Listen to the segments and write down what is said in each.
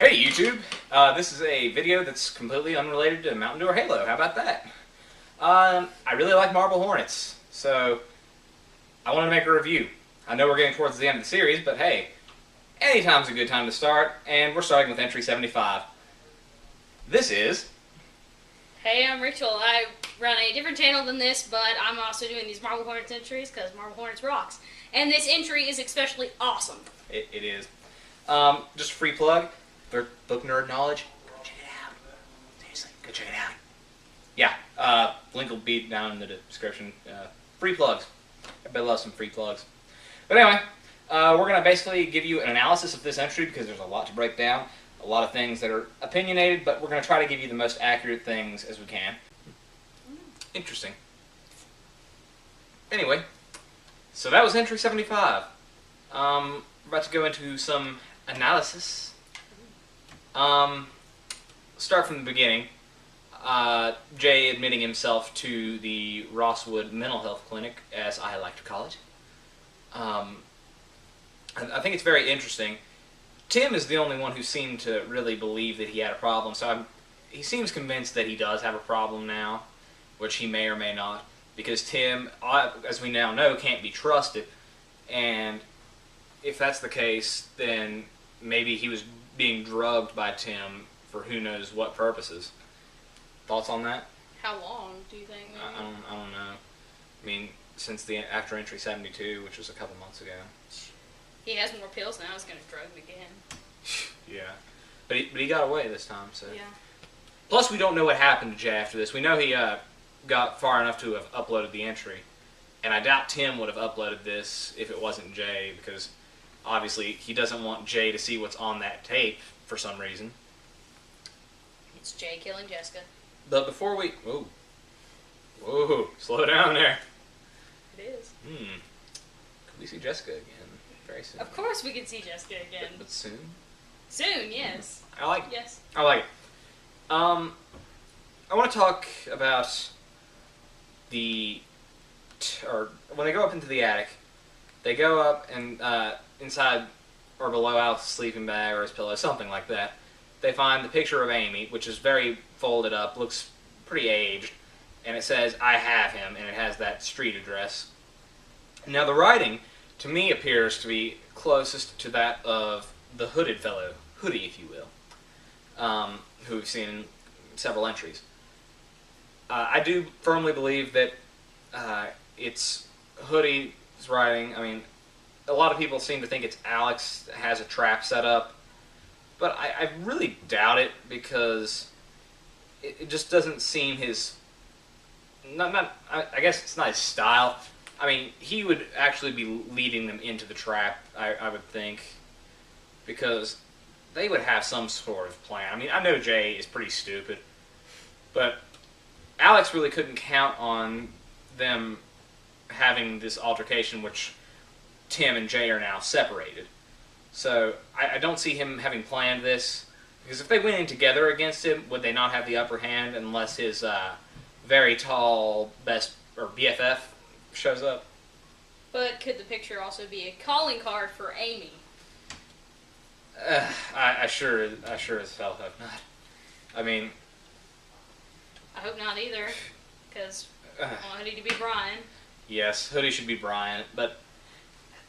Hey YouTube! This is a video that's completely unrelated to Mountain Dew or Halo. How about that? I really like Marble Hornets, so I want to make a review. I know we're getting towards the end of the series, but hey, anytime's a good time to start, and we're starting with entry 75. This is... Hey, I'm Rachel. I run a different channel than this, but I'm also doing these Marble Hornets entries because Marble Hornets rocks. And this entry is especially awesome. It is. Just a free plug. BookNerdKnowledge. Go check it out. Seriously, go check it out. Yeah, link will be down in the description. Free plugs. Everybody loves some free plugs. But anyway, we're going to basically give you an analysis of this entry because there's a lot to break down. A lot of things that are opinionated, but we're going to try to give you the most accurate things as we can. Interesting. Anyway, so that was entry 75. We're about to go into some analysis. Start from the beginning. Jay admitting himself to the Rosswood Mental Health Clinic, as I like to call it. I think it's very interesting. Tim is the only one who seemed to really believe that he had a problem, so he seems convinced that he does have a problem now, which he may or may not, because Tim, as we now know, can't be trusted, and if that's the case, then maybe he was being drugged by Tim for who knows what purposes. Thoughts on that? How long do you think? I don't know. I mean, since after entry 72, which was a couple months ago. He has more pills now. He's going to drug him again. Yeah, but he got away this time. So. Yeah. Plus, we don't know what happened to Jay after this. We know he got far enough to have uploaded the entry, and I doubt Tim would have uploaded this if it wasn't Jay, because obviously he doesn't want Jay to see what's on that tape for some reason. It's Jay killing Jessica. But before we... Whoa, slow down there. It is. Could we see Jessica again very soon? Of course we can see Jessica again. But soon? Soon, yes. I like it. Yes. I like it. I want to talk about when they go up into the attic, they go up and inside or below Alex's sleeping bag or his pillow, something like that, they find the picture of Amy, which is very folded up, looks pretty aged, and it says, "I have him," and it has that street address. Now the writing, to me, appears to be closest to that of the hooded fellow, Hoodie, if you will, who we've seen in several entries. I do firmly believe that it's Hoodie's writing. I mean, a lot of people seem to think it's Alex that has a trap set up, but I really doubt it, because it just doesn't seem his... I guess it's not his style. I mean, he would actually be leading them into the trap, I would think, because they would have some sort of plan. I mean, I know Jay is pretty stupid, but Alex really couldn't count on them having this altercation, which Tim and Jay are now separated. So I don't see him having planned this, because if they went in together against him, would they not have the upper hand unless his very tall BFF shows up? But could the picture also be a calling card for Amy? I sure as hell hope not. I mean... I hope not either, because I want Hoodie to be Brian. Yes, Hoodie should be Brian, but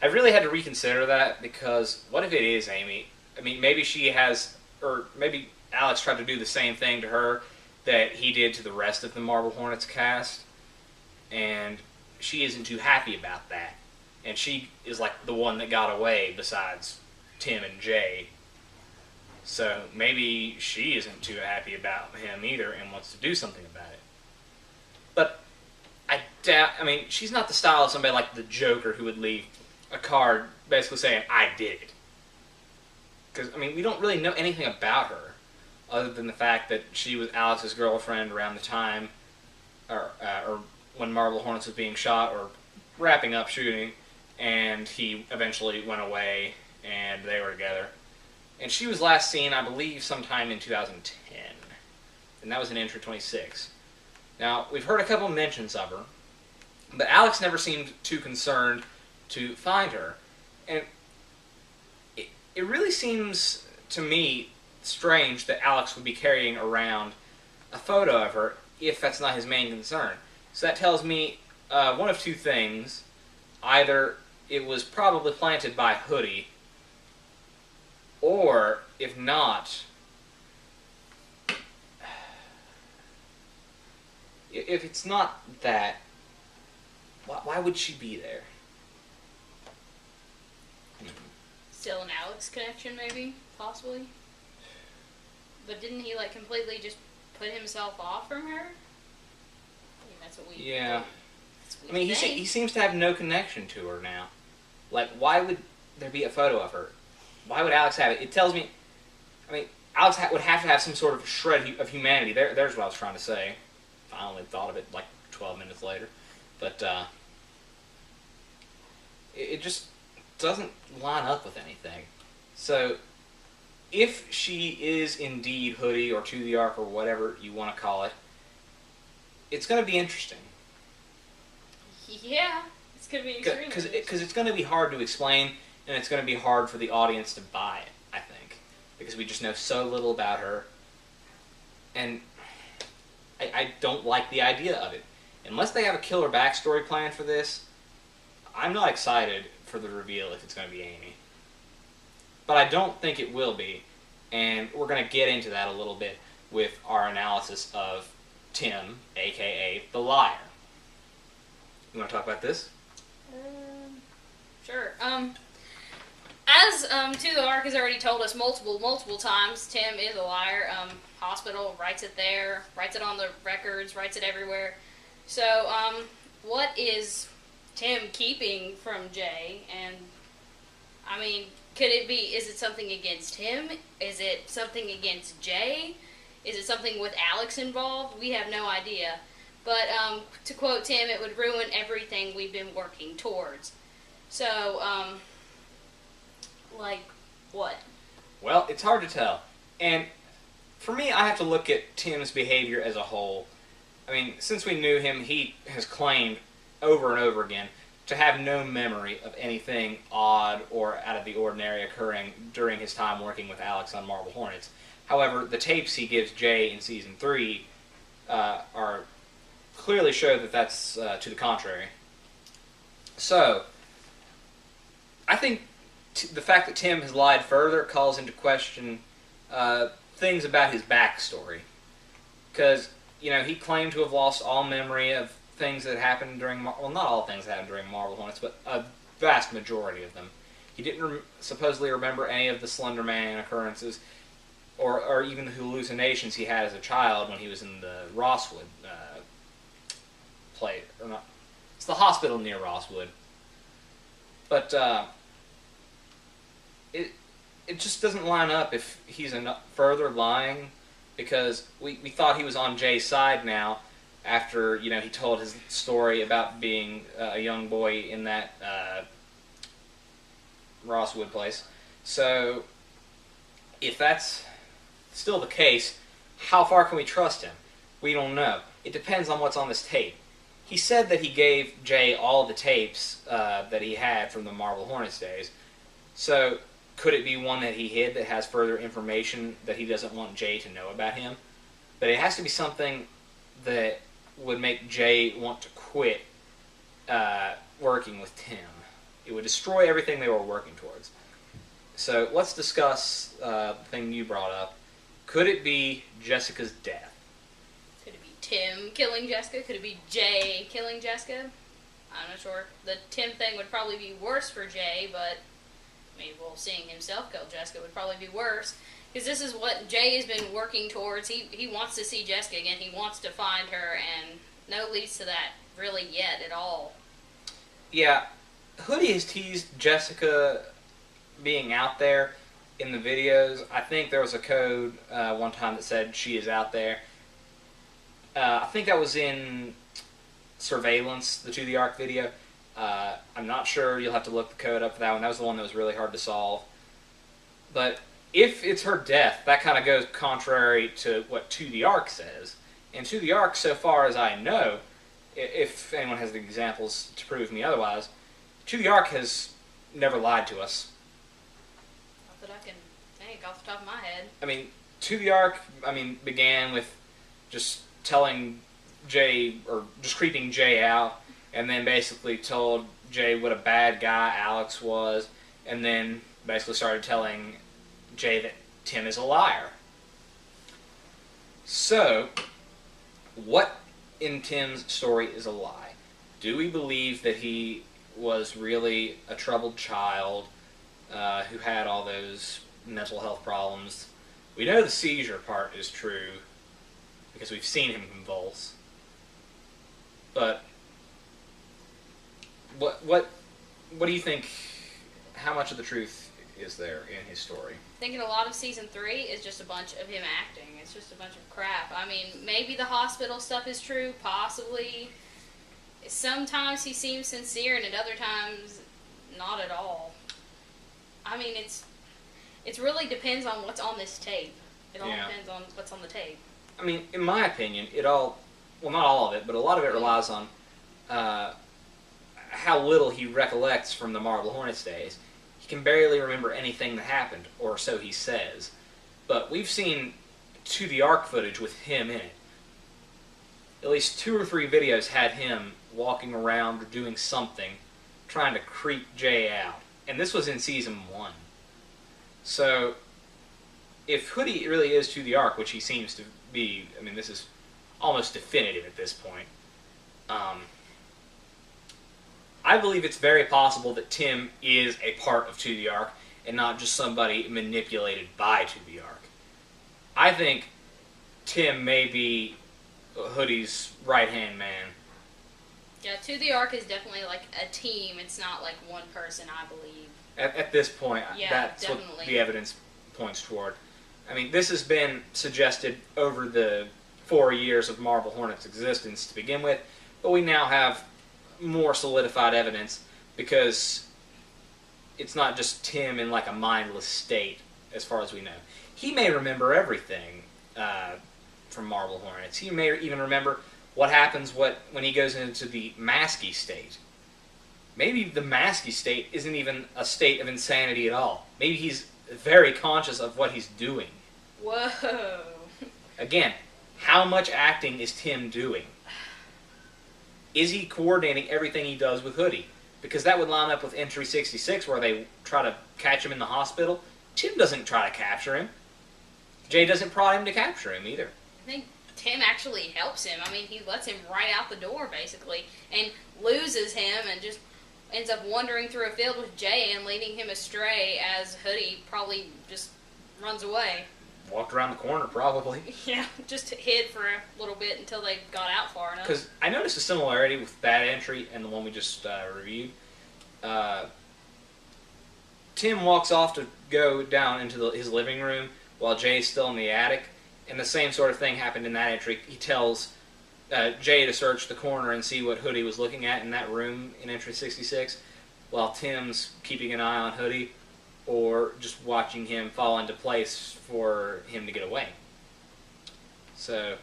I really had to reconsider that, because what if it is Amy? I mean, maybe she has, or maybe Alex tried to do the same thing to her that he did to the rest of the Marble Hornets cast, and she isn't too happy about that. And she is like the one that got away besides Tim and Jay. So maybe she isn't too happy about him either and wants to do something about it. But I doubt, I mean, she's not the style of somebody like the Joker who would leave a card basically saying, "I did it." Because, I mean, we don't really know anything about her, other than the fact that she was Alex's girlfriend around the time, or when Marble Hornets was being shot, or wrapping up shooting, and he eventually went away, and they were together. And she was last seen, I believe, sometime in 2010, and that was in entry 26. Now, we've heard a couple mentions of her, but Alex never seemed too concerned to find her, and it really seems to me strange that Alex would be carrying around a photo of her if that's not his main concern. So that tells me one of two things. Either it was probably planted by Hoodie, or if not, if it's not that, why would she be there? Still an Alex connection, maybe, possibly. But didn't he like completely just put himself off from her? I mean, that's what we. Yeah. That's what I mean, he seems to have no connection to her now. Like, why would there be a photo of her? Why would Alex have it? It tells me. I mean, Alex would have to have some sort of shred of humanity. There's what I was trying to say. I only thought of it like 12 minutes later, but it just doesn't line up with anything. So, if she is indeed Hoodie or To the Ark or whatever you want to call it, it's going to be interesting. Yeah, it's going to be extremely interesting. Because it's going to be hard to explain, and it's going to be hard for the audience to buy it, I think. Because we just know so little about her. And I don't like the idea of it. Unless they have a killer backstory plan for this, I'm not excited for the reveal if it's going to be Amy. But I don't think it will be, and we're going to get into that a little bit with our analysis of Tim, a.k.a. the Liar. You want to talk about this? Sure. As To the Ark has already told us multiple times, Tim is a liar. Hospital writes it there, writes it on the records, writes it everywhere. So, what is Tim keeping from Jay? And, I mean, could it be, is it something against him? Is it something against Jay? Is it something with Alex involved? We have no idea. But, to quote Tim, it would ruin everything we've been working towards. So, like, what? Well, it's hard to tell. And for me, I have to look at Tim's behavior as a whole. I mean, since we knew him, he has claimed over and over again to have no memory of anything odd or out of the ordinary occurring during his time working with Alex on Marble Hornets. However, the tapes he gives Jay in Season 3 are clearly show that that's to the contrary. So, I think the fact that Tim has lied further calls into question things about his backstory. Because, you know, he claimed to have lost all memory of things that happened during, well, not all things that happened during Marble Hornets, but a vast majority of them. He didn't supposedly remember any of the Slender Man occurrences, or even the hallucinations he had as a child when he was in the Rosswood play, or not. It's the hospital near Rosswood. But it just doesn't line up if he's further lying, because we thought he was on Jay's side now after, you know, he told his story about being a young boy in that Rosswood place. So if that's still the case, how far can we trust him? We don't know. It depends on what's on this tape. He said that he gave Jay all the tapes that he had from the Marble Hornets days. So could it be one that he hid that has further information that he doesn't want Jay to know about him? But it has to be something that would make Jay want to quit working with Tim. It would destroy everything they were working towards. So let's discuss the thing you brought up. Could it be Jessica's death? Could it be Tim killing Jessica? Could it be Jay killing Jessica? I'm not sure. The Tim thing would probably be worse for Jay, but I mean, well, seeing himself kill Jessica would probably be worse. Because this is what Jay has been working towards. He wants to see Jessica again. He wants to find her, and no leads to that really yet at all. Yeah, Hoodie has teased Jessica being out there in the videos. I think there was a code one time that said she is out there. I think that was in Surveillance, the To the Ark video. I'm not sure. You'll have to look the code up for that one. That was the one that was really hard to solve. But if it's her death, that kind of goes contrary to what To the Ark says. And To the Ark, so far as I know, if anyone has the examples to prove me otherwise, To the Ark has never lied to us. Not that I can think. think off the top of my head. I mean, To the Ark, began with just telling Jay, or just creeping Jay out, and then basically told Jay what a bad guy Alex was, and then basically started telling Jay that Tim is a liar. So, what in Tim's story is a lie? Do we believe that he was really a troubled child who had all those mental health problems? We know the seizure part is true because we've seen him convulse. But what do you think? How much of the truth is there in his story? I think in a lot of season 3 is just a bunch of him acting. It's just a bunch of crap. I mean, maybe the hospital stuff is true, possibly. Sometimes he seems sincere, and at other times, not at all. I mean, it really depends on what's on this tape. It all depends on what's on the tape. I mean, in my opinion, well, not all of it, but a lot of it relies on how little he recollects from the Marble Hornets days. He can barely remember anything that happened, or so he says. But we've seen To the Ark footage with him in it. At least 2 or 3 videos had him walking around or doing something, trying to creep Jay out. And this was in season 1. So, if Hoodie really is To the Ark, which he seems to be, I mean, this is almost definitive at this point, I believe it's very possible that Tim is a part of To the Ark and not just somebody manipulated by To the Ark. I think Tim may be Hoodie's right-hand man. Yeah, To the Ark is definitely like a team. It's not like one person, I believe. At this point, that's definitely what the evidence points toward. I mean, this has been suggested over the 4 years of Marble Hornets' existence to begin with, but we now have more solidified evidence because it's not just Tim in like a mindless state, as far as we know. He may remember everything from Marble Hornets. He may even remember what happens when he goes into the masky state. Maybe the masky state isn't even a state of insanity at all. Maybe he's very conscious of what he's doing. Whoa. Again, how much acting is Tim doing? Is he coordinating everything he does with Hoodie? Because that would line up with entry 66 where they try to catch him in the hospital. Tim doesn't try to capture him. Jay doesn't prod him to capture him either. I think Tim actually helps him. I mean, he lets him right out the door, basically, and loses him and just ends up wandering through a field with Jay and leading him astray as Hoodie probably just runs away. Walked around the corner, probably. Yeah, just hid for a little bit until they got out far enough. Because I noticed a similarity with that entry and the one we just reviewed. Tim walks off to go down into his living room while Jay's still in the attic, and the same sort of thing happened in that entry. He tells Jay to search the corner and see what Hoodie was looking at in that room in entry 66, while Tim's keeping an eye on Hoodie, or just watching him fall into place for him to get away. So,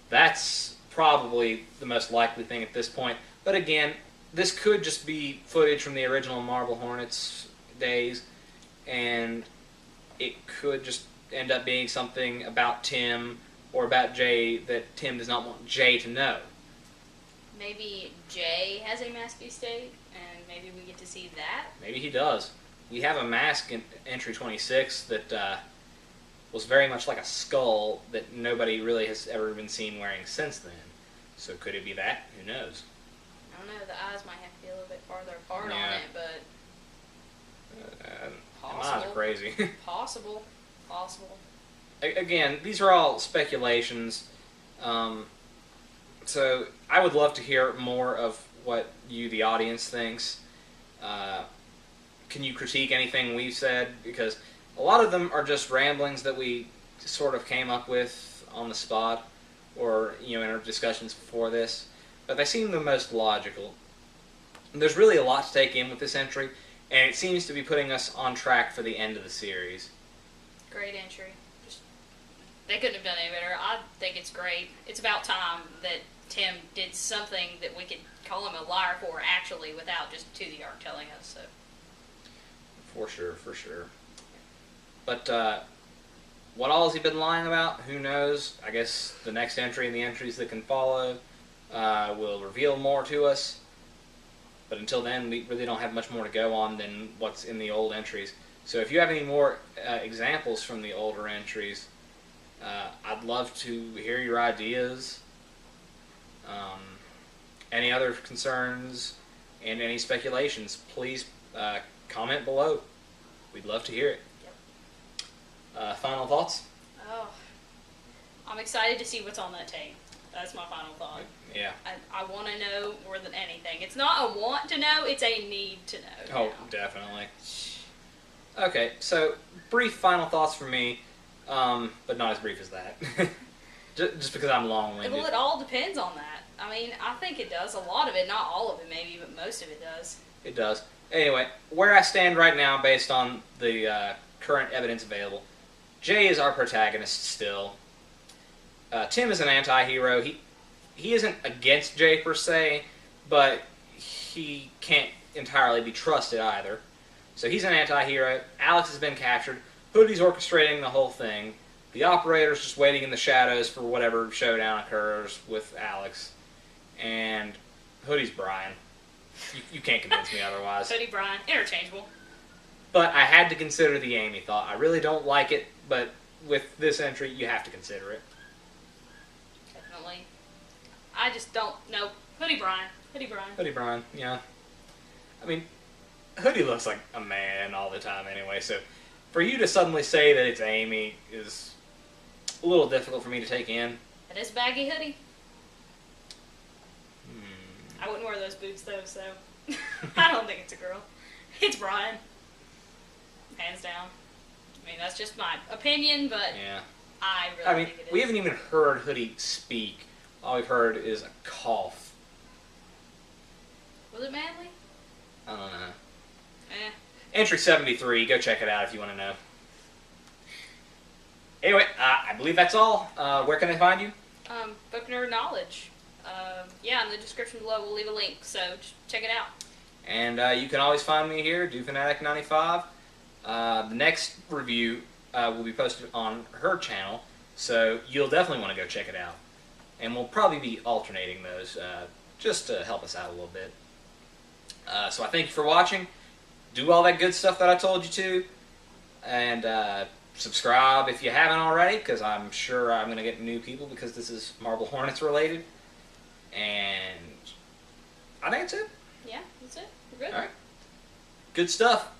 that's probably the most likely thing at this point. But again, this could just be footage from the original Marble Hornets days, and it could just end up being something about Tim or about Jay that Tim does not want Jay to know. Maybe Jay has a masky state, and maybe we get to see that. Maybe he does. We have a mask in entry 26 that was very much like a skull that nobody really has ever been seen wearing since then. So could it be that? Who knows? I don't know. The eyes might have to be a little bit farther apart on it, but eyes are crazy. Possible. Again, these are all speculations. So I would love to hear more of what you, the audience, thinks. Can you critique anything we've said? Because a lot of them are just ramblings that we sort of came up with on the spot, or in our discussions before this. But they seem the most logical. And there's really a lot to take in with this entry, and it seems to be putting us on track for the end of the series. Great entry. They couldn't have done any better. I think it's great. It's about time that Tim did something that we could call him a liar for, actually, without just To the Ark telling us so. For sure. But what all has he been lying about? Who knows? I guess the next entry and the entries that can follow will reveal more to us. But until then, we really don't have much more to go on than what's in the old entries. So if you have any more examples from the older entries, I'd love to hear your ideas. Any other concerns and any speculations, please comment below. We'd love to hear it. Yep. Final thoughts? Oh, I'm excited to see what's on that tape. That's my final thought. Yeah. I want to know more than anything. It's not a want to know, it's a need to know. Oh, now. definitely. Okay, so brief final thoughts from me, but not as brief as that. Just because I'm long-winded. Well, it all depends on that. I mean, I think it does. A lot of it, not all of it maybe, but most of it does. It does. Anyway, where I stand right now based on the current evidence available, Jay is our protagonist still. Tim is an anti-hero. He isn't against Jay per se, but he can't entirely be trusted either. So he's an anti-hero. Alex has been captured. Hoodie's orchestrating the whole thing. The operator's just waiting in the shadows for whatever showdown occurs with Alex. And Hoodie's Brian. You can't convince me otherwise. Hoodie, Brian, interchangeable. But I had to consider the Amy thought. I really don't like it, but with this entry, you have to consider it. Definitely. I just don't know. Hoodie, Brian. Hoodie, Brian. Hoodie Brian, yeah. I mean, Hoodie looks like a man all the time anyway, so for you to suddenly say that it's Amy is a little difficult for me to take in. It is baggy hoodie. I wouldn't wear those boots though, so I don't think it's a girl. It's Brian. Hands down. I mean, that's just my opinion, but yeah. I really think it is. We haven't even heard Hoodie speak. All we've heard is a cough. Was it manly? I don't know. Eh. Entry 73. Go check it out if you want to know. Anyway, I believe that's all. Where can I find you? BookNerdKnowledge. Yeah, in the description below we'll leave a link, so just check it out. And you can always find me here, DoFanatic95. The next review will be posted on her channel, so you'll definitely want to go check it out. And we'll probably be alternating those just to help us out a little bit. So I thank you for watching. Do all that good stuff that I told you to. And subscribe if you haven't already, because I'm sure I'm going to get new people because this is Marble Hornets related. And I think that's it. Yeah, that's it. We're good. All right. Good stuff.